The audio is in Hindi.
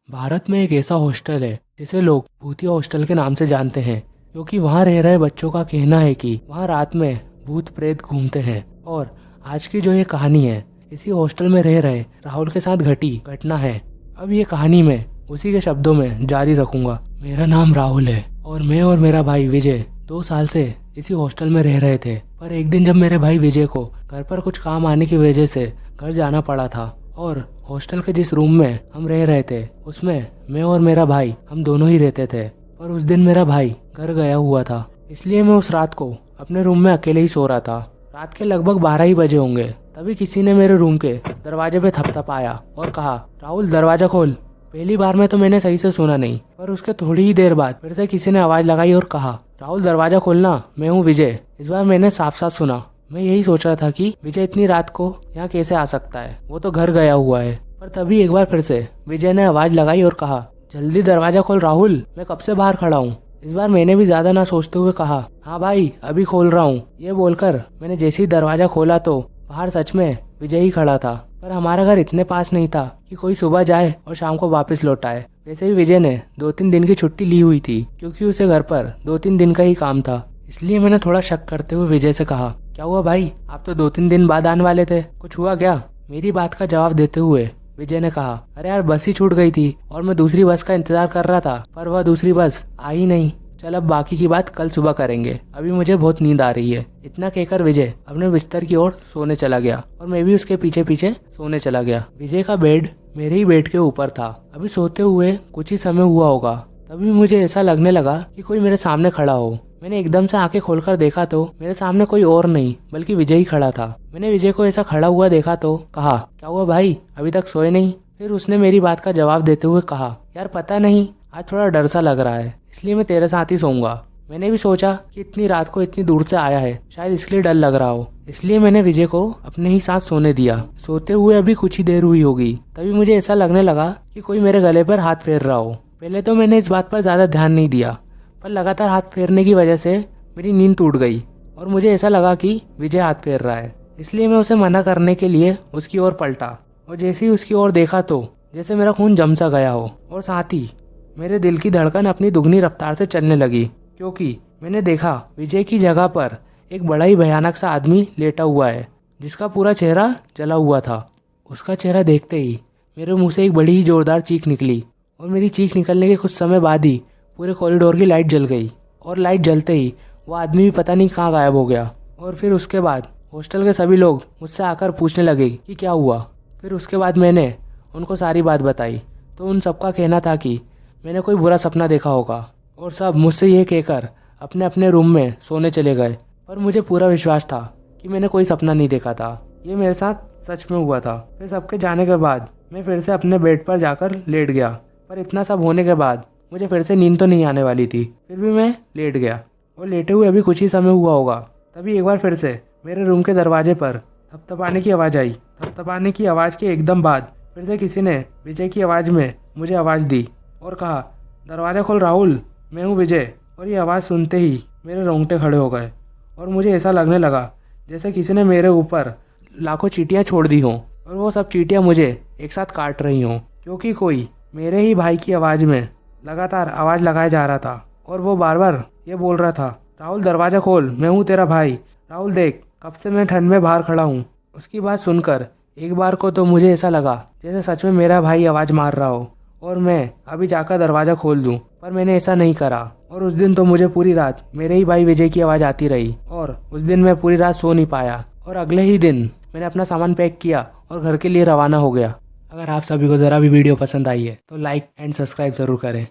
भारत में एक ऐसा हॉस्टल है जिसे लोग भूतिया हॉस्टल के नाम से जानते हैं, क्योंकि वहाँ रह रहे बच्चों का कहना है कि वहाँ रात में भूत प्रेत घूमते हैं। और आज की जो ये कहानी है, इसी हॉस्टल में रह रहे राहुल के साथ घटी घटना है। अब ये कहानी मैं उसी के शब्दों में जारी रखूंगा। मेरा नाम राहुल है और मैं और मेरा भाई विजय 2 साल से इसी हॉस्टल में रह रहे थे। पर एक दिन जब मेरे भाई विजय को घर पर कुछ काम आने की वजह से घर जाना पड़ा था और हॉस्टल के जिस रूम में हम रह रहे थे उसमें मैं और मेरा भाई हम दोनों ही रहते थे। पर उस दिन मेरा भाई घर गया हुआ था, इसलिए मैं उस रात को अपने रूम में अकेले ही सो रहा था। रात के लगभग 12 ही बजे होंगे, तभी किसी ने मेरे रूम के दरवाजे पे थपथपाया और कहा, राहुल दरवाजा खोल। पहली बार में तो मैंने सही से सुना नहीं, पर उसके थोड़ी ही देर बाद फिर से किसी ने आवाज लगाई और कहा, राहुल दरवाजा खोलना, मैं हूँ विजय। इस बार मैंने साफ साफ सुना। मैं यही सोच रहा था कि विजय इतनी रात को यहाँ कैसे आ सकता है, वो तो घर गया हुआ है। पर तभी एक बार फिर से विजय ने आवाज लगाई और कहा, जल्दी दरवाजा खोल राहुल, मैं कब से बाहर खड़ा हूँ। इस बार मैंने भी ज्यादा ना सोचते हुए कहा, हाँ भाई अभी खोल रहा हूँ। ये बोलकर मैंने जैसे ही दरवाजा खोला तो बाहर सच में विजय ही खड़ा था। पर हमारा घर इतने पास नहीं था कि कोई सुबह जाए और शाम को वापस लौट आए। वैसे भी विजय ने 2-3 दिन की छुट्टी ली हुई थी, क्योंकि उसे घर पर 2-3 दिन का ही काम था। इसलिए मैंने थोड़ा शक करते हुए विजय से कहा, क्या हुआ भाई, आप तो 2-3 दिन बाद आने वाले थे, कुछ हुआ क्या। मेरी बात का जवाब देते हुए विजय ने कहा, अरे यार बस ही छूट गई थी और मैं दूसरी बस का इंतजार कर रहा था, पर वह दूसरी बस आई नहीं। चल अब बाकी की बात कल सुबह करेंगे, अभी मुझे बहुत नींद आ रही है। इतना कहकर विजय अपने बिस्तर की ओर सोने चला गया और मैं भी उसके पीछे पीछे सोने चला गया। विजय का बेड मेरे ही बेड के ऊपर था। अभी सोते हुए कुछ ही समय हुआ होगा, तभी मुझे ऐसा लगने लगा कि कोई मेरे सामने खड़ा हो। मैंने एकदम से आंखें खोलकर देखा तो मेरे सामने कोई और नहीं बल्कि विजय ही खड़ा था। मैंने विजय को ऐसा खड़ा हुआ देखा तो कहा, क्या हुआ भाई, अभी तक सोए नहीं। फिर उसने मेरी बात का जवाब देते हुए कहा, यार पता नहीं, आज थोड़ा डर सा लग रहा है, इसलिए मैं तेरे साथ ही सोऊंगा। मैंने भी सोचा कि इतनी रात को इतनी दूर से आया है, शायद इसलिए डर लग रहा हो, इसलिए मैंने विजय को अपने ही साथ सोने दिया। सोते हुए अभी कुछ ही देर हुई होगी, तभी मुझे ऐसा लगने लगा कि कोई मेरे गले पर हाथ फेर रहा हो। पहले तो मैंने इस बात पर ज्यादा ध्यान नहीं दिया, पर लगातार हाथ फेरने की वजह से मेरी नींद टूट गई और मुझे ऐसा लगा कि विजय हाथ फेर रहा है। इसलिए मैं उसे मना करने के लिए उसकी ओर पलटा और जैसे ही उसकी ओर देखा तो जैसे मेरा खून जम सा गया हो और साथ ही मेरे दिल की धड़कन अपनी दुगनी रफ्तार से चलने लगी, क्योंकि मैंने देखा विजय की जगह पर एक बड़ा ही भयानक सा आदमी लेटा हुआ है, जिसका पूरा चेहरा जला हुआ था। उसका चेहरा देखते ही मेरे मुंह से एक बड़ी ही जोरदार चीख निकली और मेरी चीख निकलने के कुछ समय बाद ही पूरे कॉरिडोर की लाइट जल गई और लाइट जलते ही वो आदमी भी पता नहीं कहाँ गायब हो गया। और फिर उसके बाद हॉस्टल के सभी लोग मुझसे आकर पूछने लगे कि क्या हुआ। फिर उसके बाद मैंने उनको सारी बात बताई तो उन सबका कहना था कि मैंने कोई बुरा सपना देखा होगा और सब मुझसे ये कहकर अपने अपने रूम में सोने चले गए। पर मुझे पूरा विश्वास था कि मैंने कोई सपना नहीं देखा था, ये मेरे साथ सच में हुआ था। फिर सबके जाने के बाद मैं फिर से अपने बेड पर जाकर लेट गया, पर इतना सब होने के बाद मुझे फिर से नींद तो नहीं आने वाली थी। फिर भी मैं लेट गया और लेटे हुए अभी कुछ ही समय हुआ होगा, तभी एक बार फिर से मेरे रूम के दरवाजे पर थपथपाने की आवाज़ आई। थपथपाने की आवाज़ के एकदम बाद फिर से किसी ने विजय की आवाज़ में मुझे आवाज़ दी और कहा, दरवाज़ा खोल राहुल, मैं हूँ विजय। और ये आवाज़ सुनते ही मेरे रोंगटे खड़े हो गए और मुझे ऐसा लगने लगा जैसे किसी ने मेरे ऊपर लाखों चींटियाँ छोड़ दी हों और वो सब चींटियाँ मुझे एक साथ काट रही हों, क्योंकि कोई मेरे ही भाई की आवाज़ में लगातार आवाज़ लगाया जा रहा था और वो बार बार ये बोल रहा था, राहुल दरवाज़ा खोल, मैं हूँ तेरा भाई, राहुल देख कब से मैं ठंड में बाहर खड़ा हूँ। उसकी बात सुनकर एक बार को तो मुझे ऐसा लगा जैसे सच में मेरा भाई आवाज़ मार रहा हो और मैं अभी जाकर दरवाज़ा खोल दूं, पर मैंने ऐसा नहीं करा। और उस दिन तो मुझे पूरी रात मेरे ही भाई विजय की आवाज़ आती रही और उस दिन मैं पूरी रात सो नहीं पाया और अगले ही दिन मैंने अपना सामान पैक किया और घर के लिए रवाना हो गया। अगर आप सभी को ज़रा भी वीडियो पसंद आई है तो लाइक एंड सब्सक्राइब ज़रूर करें।